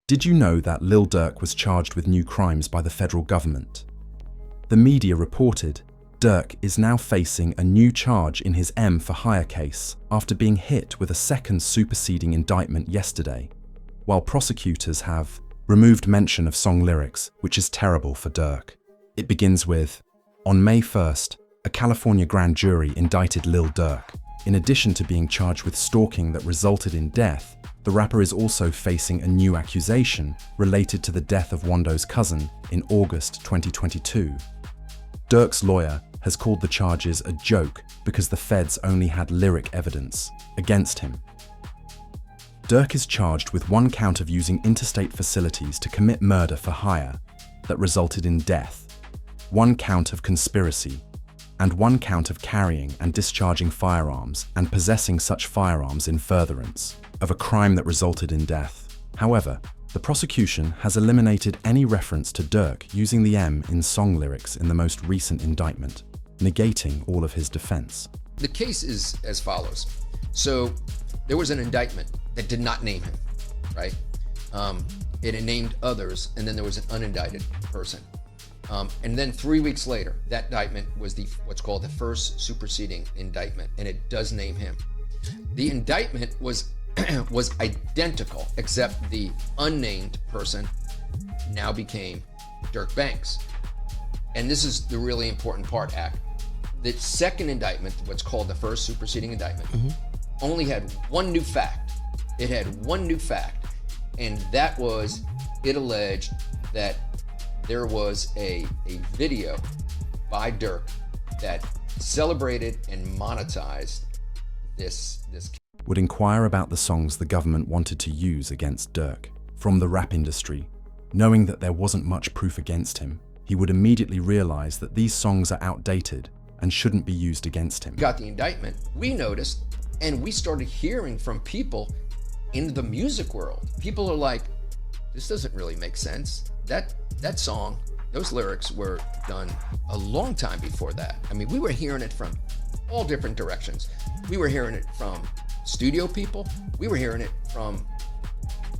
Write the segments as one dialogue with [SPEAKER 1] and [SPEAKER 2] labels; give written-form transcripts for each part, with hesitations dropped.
[SPEAKER 1] Did you know that Lil Durk was charged with new crimes by the federal government? The media reported Durk is now facing a new charge in his M for hire case after being hit with a second superseding indictment yesterday, while prosecutors have removed mention of song lyrics, which is terrible for Durk. It begins with, on May 1st, a California grand jury indicted Lil Durk. In addition to being charged with stalking that resulted in death, the rapper is also facing a new accusation related to the death of Wando's cousin in August 2022. Durk's lawyer has called the charges a joke because the feds only had lyric evidence against him. Durk is charged with one count of using interstate facilities to commit murder for hire that resulted in death, one count of conspiracy, and one count of carrying and discharging firearms and possessing such firearms in furtherance of a crime that resulted in death. However, the prosecution has eliminated any reference to Durk using the M in song lyrics in the most recent indictment, negating all of his defense.
[SPEAKER 2] The case is as follows. So there was an indictment that did not name him, right? It named others, and then there was an unindicted person. And then 3 weeks later, that indictment was what's called the first superseding indictment, and it does name him. The indictment was identical, except the unnamed person now became Durk Banks. And this is the really important part, Ak. The second indictment, what's called the first superseding indictment, only had one new fact. It had one new fact, and that was it alleged that there was a video by Durk that celebrated and monetized this.
[SPEAKER 1] Would inquire about the songs the government wanted to use against Durk from the rap industry. Knowing that there wasn't much proof against him, he would immediately realize that these songs are outdated and shouldn't be used against him.
[SPEAKER 2] Got the indictment, we noticed, and we started hearing from people in the music world. People are like, this doesn't really make sense. That song, those lyrics were done a long time before that. I mean, we were hearing it from all different directions. We were hearing it from studio people. We were hearing it from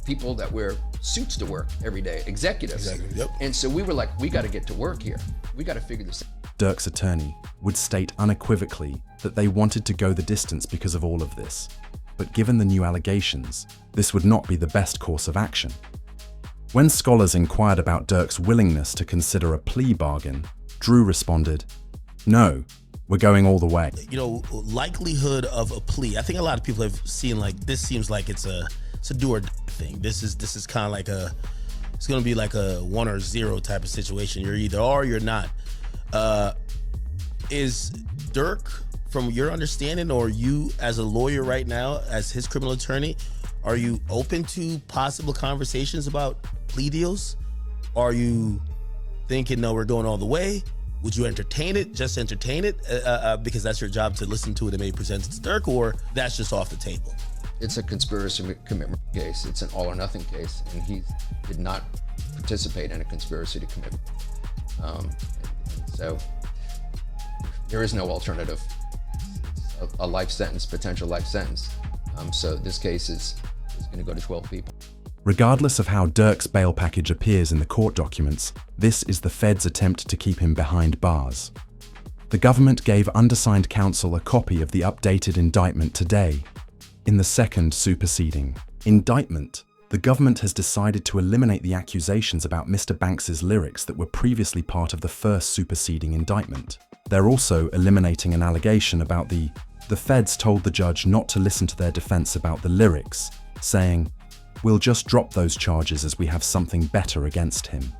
[SPEAKER 2] people that wear suits to work every day, executives.
[SPEAKER 3] Exactly, yep.
[SPEAKER 2] And so we were like, we got to get to work here. We got to figure this out.
[SPEAKER 1] Durk's attorney would state unequivocally that they wanted to go the distance because of all of this. But given the new allegations, this would not be the best course of action. When scholars inquired about Durk's willingness to consider a plea bargain, Drew responded, "No, we're going all the way."
[SPEAKER 3] You know, likelihood of a plea. I think a lot of people have seen like this seems like it's a do or die thing. This is kind of like it's going to be like a 1 or 0 type of situation. You're either are or you're not. Is Durk, from your understanding, or you as a lawyer right now, as his criminal attorney, are you open to possible conversations about plea deals? Are you thinking, no, we're going all the way? Would you entertain it, just entertain it, because that's your job to listen to it and maybe present it to Durk, or that's just off the table?
[SPEAKER 2] It's a conspiracy commitment case. It's an all or nothing case, and he did not participate in a conspiracy to commit. And so there is no alternative. It's a life sentence, potential life sentence. So this case is going to go to 12 people.
[SPEAKER 1] Regardless of how Durk's bail package appears in the court documents, this is the Fed's attempt to keep him behind bars. The government gave undersigned counsel a copy of the updated indictment today. In the second superseding indictment, the government has decided to eliminate the accusations about Mr. Banks's lyrics that were previously part of the first superseding indictment. They're also eliminating an allegation about the feds told the judge not to listen to their defense about the lyrics, saying, "We'll just drop those charges as we have something better against him."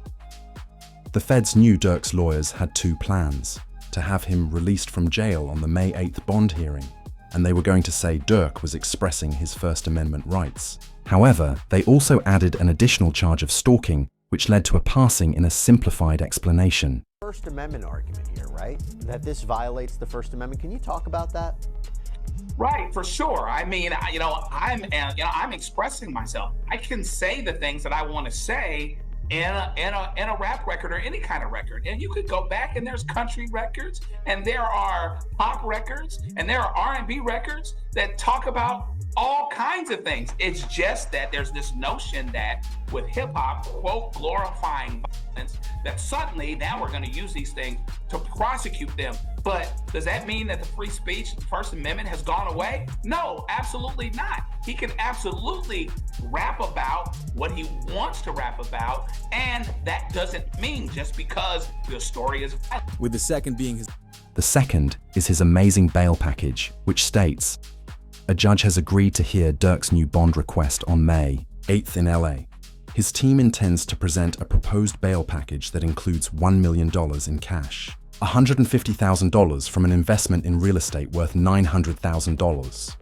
[SPEAKER 1] The feds knew Durk's lawyers had two plans: to have him released from jail on the May 8th bond hearing, and they were going to say Durk was expressing his First Amendment rights. However, they also added an additional charge of stalking, which led to a passing in a simplified explanation.
[SPEAKER 4] First Amendment argument here, right? That this violates the First Amendment. Can you talk about that?
[SPEAKER 5] Right, for sure. I mean, I'm expressing myself. I can say the things that I want to say in a rap record or any kind of record. And you could go back and there's country records and there are pop records and there are R&B records that talk about all kinds of things. It's just that there's this notion that with hip hop, quote, glorifying violence, that suddenly now we're going to use these things to prosecute them. But does that mean that the free speech, the First Amendment has gone away? No, absolutely not. He can absolutely rap about what he wants to rap about. And that doesn't mean just because the story is violent.
[SPEAKER 1] With the second being his... The second is his amazing bail package, which states, a judge has agreed to hear Durk's new bond request on May 8th in LA. His team intends to present a proposed bail package that includes $1 million in cash, $150,000 from an investment in real estate worth $900,000.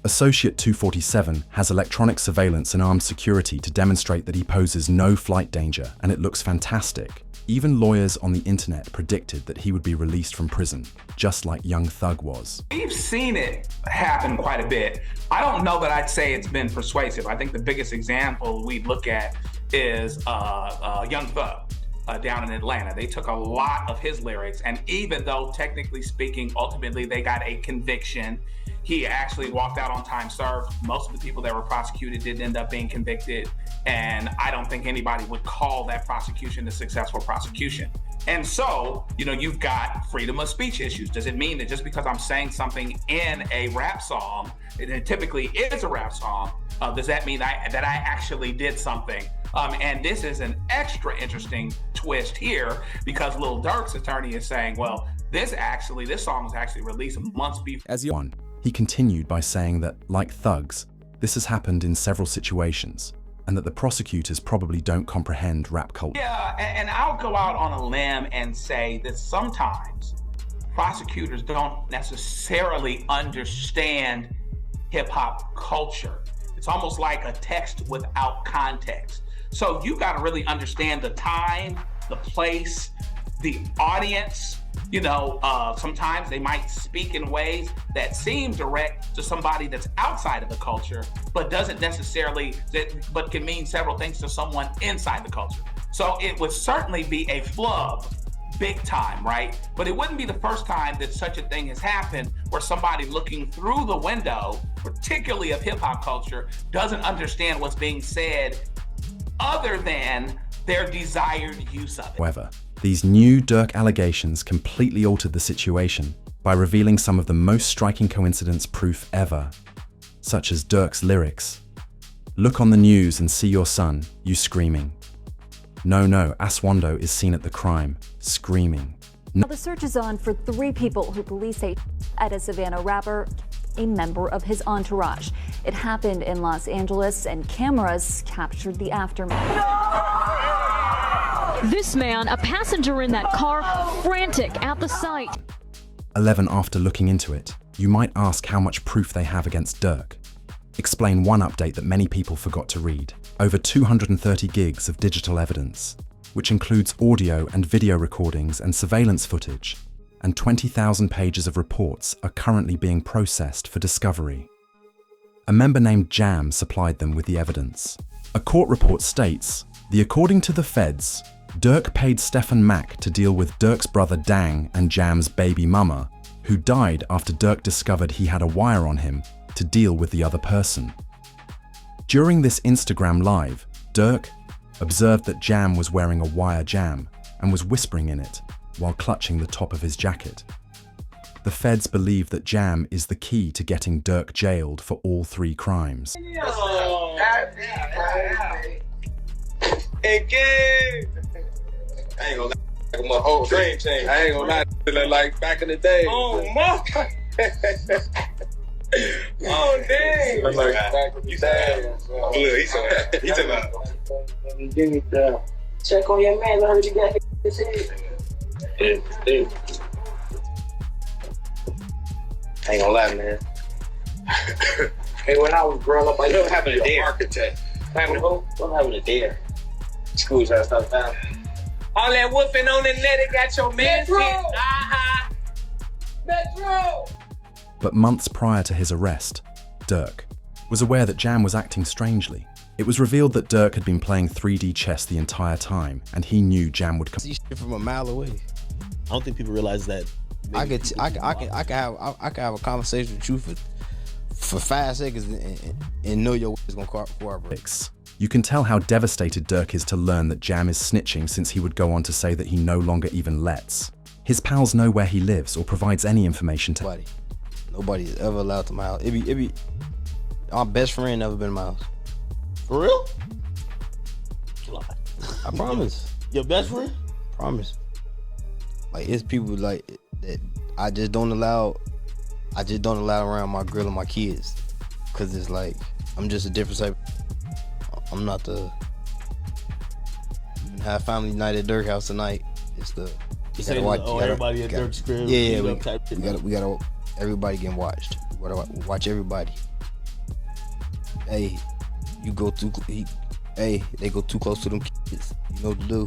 [SPEAKER 1] Associate 247 has electronic surveillance and armed security to demonstrate that he poses no flight danger, and it looks fantastic. Even lawyers on the internet predicted that he would be released from prison, just like Young Thug was.
[SPEAKER 5] We've seen it happen quite a bit. I don't know that I'd say it's been persuasive. I think the biggest example we look at is Young Thug down in Atlanta. They took a lot of his lyrics, and even though technically speaking, ultimately they got a conviction, he actually walked out on time served. Most of the people that were prosecuted didn't end up being convicted. And I don't think anybody would call that prosecution a successful prosecution. And so, you've got freedom of speech issues. Does it mean that just because I'm saying something in a rap song, and it typically is a rap song, does that mean that I actually did something? And this is an extra interesting twist here because Lil Durk's attorney is saying, well, this song was actually released months before.
[SPEAKER 1] He continued by saying that, like thugs, this has happened in several situations, and that the prosecutors probably don't comprehend rap culture.
[SPEAKER 5] Yeah, and I'll go out on a limb and say that sometimes prosecutors don't necessarily understand hip-hop culture. It's almost like a text without context. So you got to really understand the time, the place, the audience. Sometimes they might speak in ways that seem direct to somebody that's outside of the culture, but doesn't necessarily, but can mean several things to someone inside the culture. So it would certainly be a flub, big time, right? But it wouldn't be the first time that such a thing has happened where somebody looking through the window, particularly of hip hop culture, doesn't understand what's being said other than their desired use of it.
[SPEAKER 1] However, these new Durk allegations completely altered the situation by revealing some of the most striking coincidence proof ever, such as Durk's lyrics. Look on the news and see your son, you screaming. No, Aswando is seen at the crime, screaming.
[SPEAKER 6] Now the search is on for 3 people who police say at a Savannah rapper, a member of his entourage. It happened in Los Angeles and cameras captured the aftermath.
[SPEAKER 7] This man, a passenger in that car, frantic at the sight.
[SPEAKER 1] 11 after looking into it, you might ask how much proof they have against Durk. Explain one update that many people forgot to read. Over 230 gigs of digital evidence, which includes audio and video recordings and surveillance footage, and 20,000 pages of reports are currently being processed for discovery. A member named Jam supplied them with the evidence. A court report states, according to the feds, Durk paid Stephen Mack to deal with Durk's brother Dang and Jam's baby mama, who died after Durk discovered he had a wire on him to deal with the other person. During this Instagram live, Durk observed that Jam was wearing a wire jam and was whispering in it while clutching the top of his jacket. The feds believe that Jam is the key to getting Durk jailed for all 3 crimes.
[SPEAKER 8] Hey, I ain't gonna lie, my whole dream changed. I ain't gonna lie, feeling like back in the day. Oh, my. Oh, dang. I'm like, back in the day. Look, he took out.
[SPEAKER 9] Check on your man, I heard you got his head.
[SPEAKER 8] I ain't gonna lie, man.
[SPEAKER 9] Hey, when I was growing up, I
[SPEAKER 8] don't have a dare.
[SPEAKER 9] Architect. Don't have a dare. Schools have stuff down.
[SPEAKER 8] All that woofing on the net, it got your man shit.
[SPEAKER 9] Metro!
[SPEAKER 1] But months prior to his arrest, Durk was aware that Jam was acting strangely. It was revealed that Durk had been playing 3D chess the entire time, and he knew Jam would come.
[SPEAKER 10] See shit from a mile away.
[SPEAKER 3] I don't think people realize that.
[SPEAKER 10] I can have a conversation with you for 5 seconds and know your is gonna cooperate.
[SPEAKER 1] You can tell how devastated Durk is to learn that Jam is snitching, since he would go on to say that he no longer even lets. His pals know where he lives or provides any information to.
[SPEAKER 10] Nobody is ever allowed to my house. It be my best friend never been to my house.
[SPEAKER 3] For real?
[SPEAKER 10] I promise.
[SPEAKER 3] Your best friend?
[SPEAKER 10] Promise. Like, it's people like that I just don't allow around my girl and my kids, cause it's like I'm just a different type. I'm not the have family night at Durk house tonight. It's the you gotta watch
[SPEAKER 3] everybody at Durk's crib.
[SPEAKER 10] Yeah, we gotta everybody getting watched. We gotta watch everybody. Hey, they go too close to them kids. You know what to do.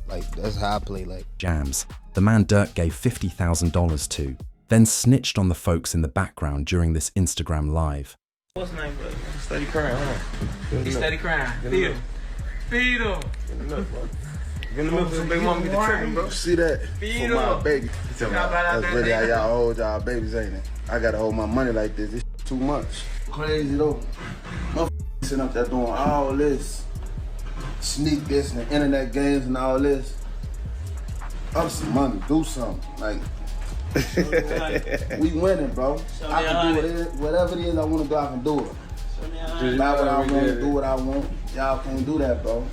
[SPEAKER 10] Like, that's how I play. Like,
[SPEAKER 1] Jams, the man Durk gave $50,000 to, then snitched on the folks in the background during this Instagram live.
[SPEAKER 11] What's his name, bro? Steady crying, huh? He's steady crying. Feed him. Feed him. Get in the milk, bro. Get in the milk for some baby mama get the tripping, bro.
[SPEAKER 12] See that?
[SPEAKER 11] Feed
[SPEAKER 12] for my
[SPEAKER 11] him.
[SPEAKER 12] baby. That's really how y'all hold y'all babies, ain't it? I gotta hold my money like this. It's too much. Crazy though. Motherfuckers sitting up there doing all this. Sneak this and the internet games and all this. Up some money, do something. Like, we winning, bro. I can do whatever it is I want to do, I can do it. Just buy what I want, do what I want. Y'all can't do that, bro.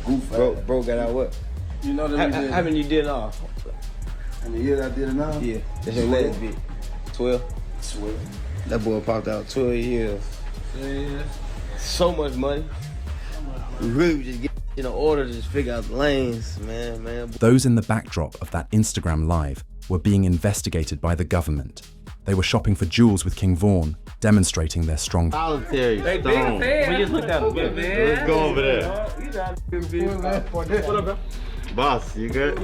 [SPEAKER 12] Goof
[SPEAKER 10] bro got out what?
[SPEAKER 12] You know that
[SPEAKER 10] how many you did off?
[SPEAKER 12] And the years I did it now?
[SPEAKER 10] Yeah. That's your latest bit. 12?
[SPEAKER 12] 12.
[SPEAKER 10] That boy popped out 12 years.
[SPEAKER 11] Yeah.
[SPEAKER 10] So much money. We really was just getting in order to just figure out the lanes, man.
[SPEAKER 1] Those in the backdrop of that Instagram live were being investigated by the government. They were shopping for jewels with King Vaughn, demonstrating their strong
[SPEAKER 10] voluntary
[SPEAKER 11] stone. We just looked at him, man.
[SPEAKER 10] Let's go over there. What up, bro? Boss, you good?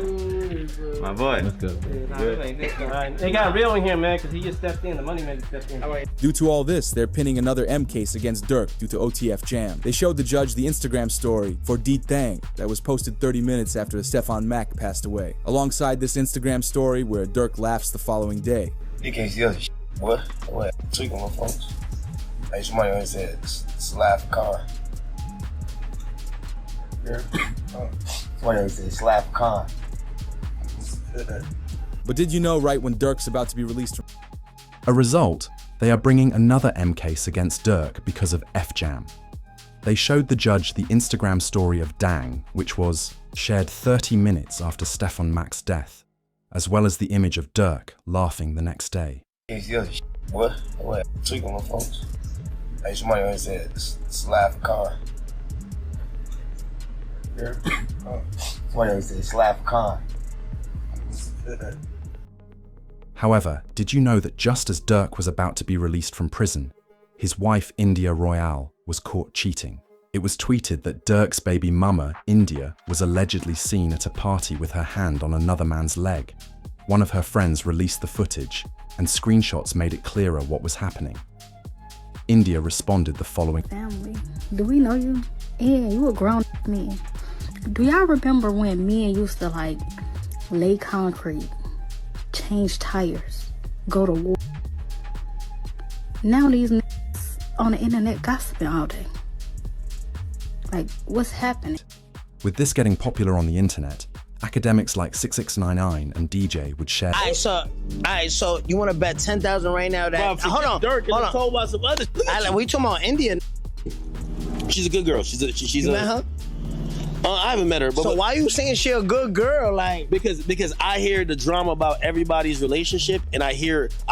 [SPEAKER 10] My boy. Let's go.
[SPEAKER 11] They got real in here, man, because he just stepped in. The money man stepped in.
[SPEAKER 13] Due to all this, they're pinning another M case against Durk due to OTF Jam. They showed the judge the Instagram story for D Thang that was posted 30 minutes after Stefan Mack passed away, alongside this Instagram story where Durk laughs the following day.
[SPEAKER 14] You can't see us. What? Tweaking my folks. Hey, somebody always said, slap car. Yeah. Somebody always said, slap car.
[SPEAKER 13] But did you know right when Durk's about to be released from...
[SPEAKER 1] A result, they are bringing another M case against Durk because of F-Jam. They showed the judge the Instagram story of Dang, which was shared 30 minutes after Stefan Mack's death, as well as the image of Durk laughing the next day.
[SPEAKER 14] You can't see us. What? Tweaking my folks. Hey, somebody always said, slap car. Yeah. Somebody always said, slap car.
[SPEAKER 1] However, did you know that just as Durk was about to be released from prison, his wife India Royale was caught cheating? It was tweeted that Durk's baby mama, India, was allegedly seen at a party with her hand on another man's leg. One of her friends released the footage, and screenshots made it clearer what was happening. India responded the following:
[SPEAKER 15] Family, do we know you? Yeah, you a grown man. Do y'all remember when men used to like lay concrete, change tires, go to war? Now these niggas on the internet gossiping all day. Like, what's happening?
[SPEAKER 1] With this getting popular on the internet, academics like 6699 and DJ would share.
[SPEAKER 16] Alright, so you want to bet 10,000 right now that?
[SPEAKER 3] Hold on. Told about some other.
[SPEAKER 16] We talking about India?
[SPEAKER 3] She's a good girl. She's
[SPEAKER 16] you met her?
[SPEAKER 3] I haven't met her. But
[SPEAKER 16] so why you saying she a good girl? Like
[SPEAKER 3] because I hear the drama about everybody's relationship, and I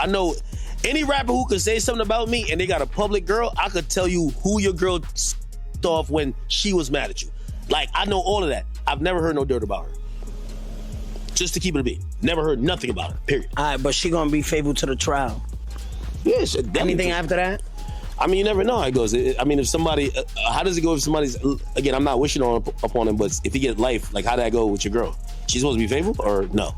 [SPEAKER 3] know any rapper who could say something about me and they got a public girl, I could tell you who your girl off when she was mad at you. Like, I know all of that. I've never heard no dirt about her. Just to keep it a beat. Never heard nothing about her, period.
[SPEAKER 16] All right, but she gonna be faithful to the trial.
[SPEAKER 3] Yes.
[SPEAKER 16] Anything after that?
[SPEAKER 3] I mean, you never know how it goes. If somebody, how does it go if somebody's, again, I'm not wishing upon him, but if he get life, like, how did that go with your girl? She's supposed to be faithful or no?